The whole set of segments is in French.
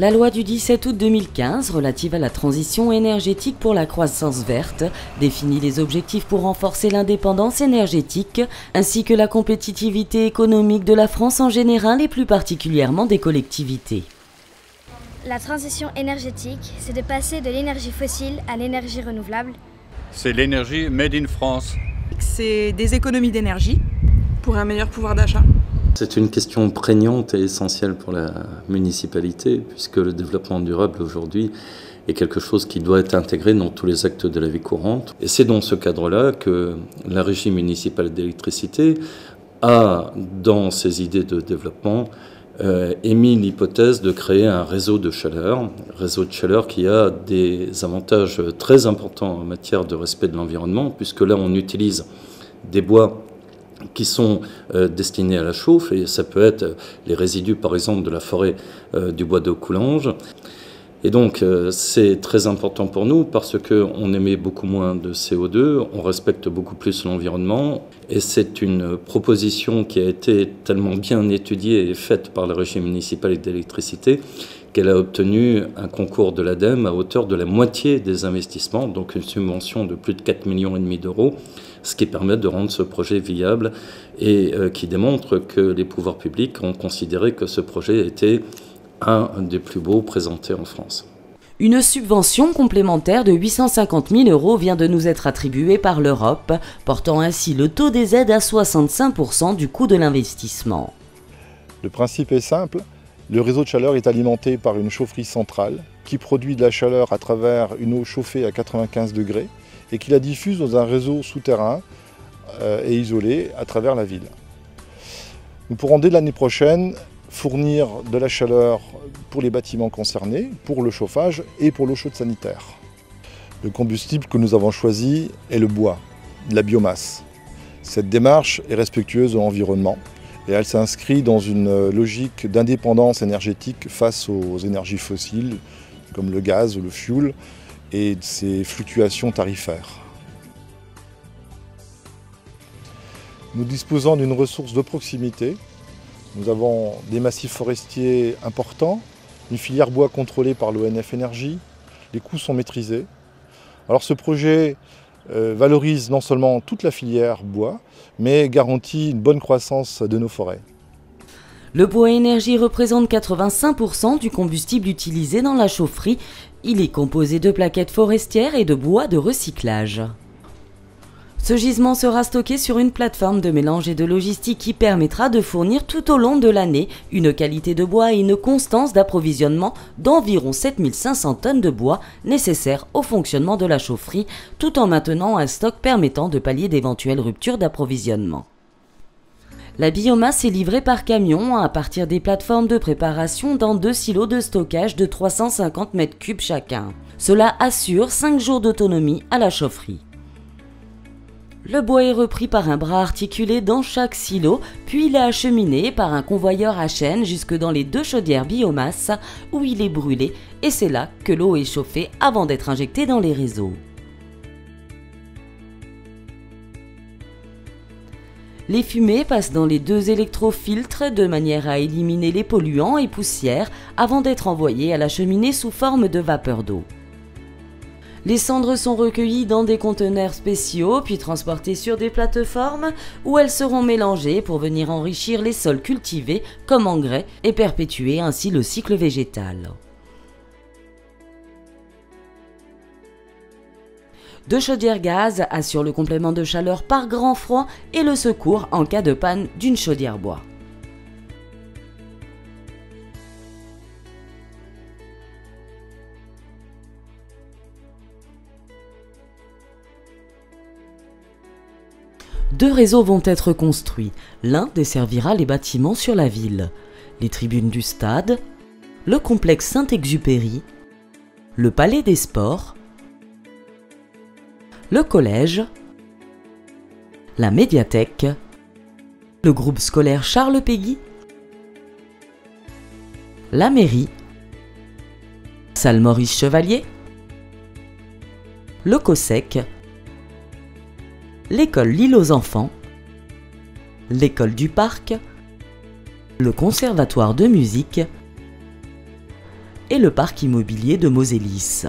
La loi du 17 août 2015 relative à la transition énergétique pour la croissance verte définit les objectifs pour renforcer l'indépendance énergétique ainsi que la compétitivité économique de la France en général et plus particulièrement des collectivités. La transition énergétique, c'est de passer de l'énergie fossile à l'énergie renouvelable. C'est l'énergie made in France. C'est des économies d'énergie pour un meilleur pouvoir d'achat. C'est une question prégnante et essentielle pour la municipalité, puisque le développement durable aujourd'hui est quelque chose qui doit être intégré dans tous les actes de la vie courante. Et c'est dans ce cadre-là que la Régie municipale d'électricité a, dans ses idées de développement, émis l'hypothèse de créer un réseau de chaleur qui a des avantages très importants en matière de respect de l'environnement, puisque là on utilise des bois qui sont destinés à la chauffe, et ça peut être les résidus par exemple de la forêt du bois de Coulanges. Et donc c'est très important pour nous parce qu'on émet beaucoup moins de CO2, on respecte beaucoup plus l'environnement, et c'est une proposition qui a été tellement bien étudiée et faite par la Régie municipale d'électricité qu'elle a obtenu un concours de l'ADEME à hauteur de la moitié des investissements, donc une subvention de plus de 4,5 millions d'euros, ce qui permet de rendre ce projet viable et qui démontre que les pouvoirs publics ont considéré que ce projet était un des plus beaux présentés en France. Une subvention complémentaire de 850 000 € vient de nous être attribuée par l'Europe, portant ainsi le taux des aides à 65% du coût de l'investissement. Le principe est simple. Le réseau de chaleur est alimenté par une chaufferie centrale qui produit de la chaleur à travers une eau chauffée à 95 degrés et qui la diffuse dans un réseau souterrain et isolé à travers la ville. Nous pourrons dès l'année prochaine fournir de la chaleur pour les bâtiments concernés, pour le chauffage et pour l'eau chaude sanitaire. Le combustible que nous avons choisi est le bois, la biomasse. Cette démarche est respectueuse de l'environnement et elle s'inscrit dans une logique d'indépendance énergétique face aux énergies fossiles comme le gaz ou le fioul et ses fluctuations tarifaires. Nous disposons d'une ressource de proximité. Nous avons des massifs forestiers importants, une filière bois contrôlée par l'ONF Énergie, les coûts sont maîtrisés. Alors ce projet valorise non seulement toute la filière bois, mais garantit une bonne croissance de nos forêts. Le bois énergie représente 85% du combustible utilisé dans la chaufferie. Il est composé de plaquettes forestières et de bois de recyclage. Ce gisement sera stocké sur une plateforme de mélange et de logistique qui permettra de fournir tout au long de l'année une qualité de bois et une constance d'approvisionnement d'environ 7500 tonnes de bois nécessaires au fonctionnement de la chaufferie, tout en maintenant un stock permettant de pallier d'éventuelles ruptures d'approvisionnement. La biomasse est livrée par camion à partir des plateformes de préparation dans 2 silos de stockage de 350 m3 chacun. Cela assure 5 jours d'autonomie à la chaufferie. Le bois est repris par un bras articulé dans chaque silo, puis il est acheminé par un convoyeur à chaîne jusque dans les 2 chaudières biomasse où il est brûlé, et c'est là que l'eau est chauffée avant d'être injectée dans les réseaux. Les fumées passent dans les 2 électrofiltres de manière à éliminer les polluants et poussières avant d'être envoyées à la cheminée sous forme de vapeur d'eau. Les cendres sont recueillies dans des conteneurs spéciaux puis transportées sur des plateformes où elles seront mélangées pour venir enrichir les sols cultivés comme engrais et perpétuer ainsi le cycle végétal. 2 chaudières gaz assurent le complément de chaleur par grand froid et le secours en cas de panne d'une chaudière bois. Deux réseaux vont être construits. L'un desservira les bâtiments sur la ville, les tribunes du stade, le complexe Saint-Exupéry, le palais des sports, le collège, la médiathèque, le groupe scolaire Charles Péguy, la mairie, salle Maurice Chevalier, le COSEC, l'école L'Île aux enfants, l'école du parc, le conservatoire de musique et le parc immobilier de Mosélis.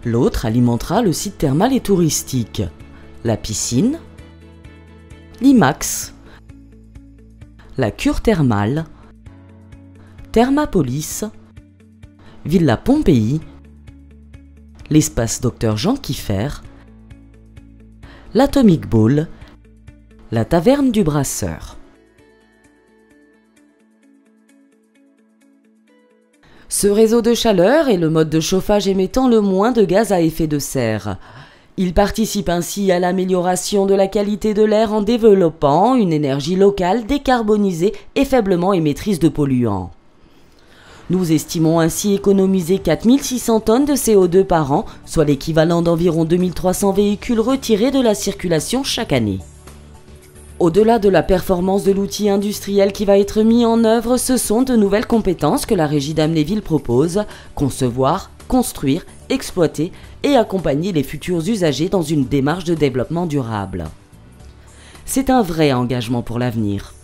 L'autre alimentera le site thermal et touristique, la piscine, l'IMAX, la cure thermale, Thermapolis, Villa Pompéi, l'espace Dr Jean Kiffer, l'Atomic Ball, la taverne du Brasseur. Ce réseau de chaleur est le mode de chauffage émettant le moins de gaz à effet de serre. Il participe ainsi à l'amélioration de la qualité de l'air en développant une énergie locale décarbonisée et faiblement émettrice de polluants. Nous estimons ainsi économiser 4600 tonnes de CO2 par an, soit l'équivalent d'environ 2300 véhicules retirés de la circulation chaque année. Au-delà de la performance de l'outil industriel qui va être mis en œuvre, ce sont de nouvelles compétences que la Régie d'Amnéville propose: concevoir, construire, exploiter et accompagner les futurs usagers dans une démarche de développement durable. C'est un vrai engagement pour l'avenir.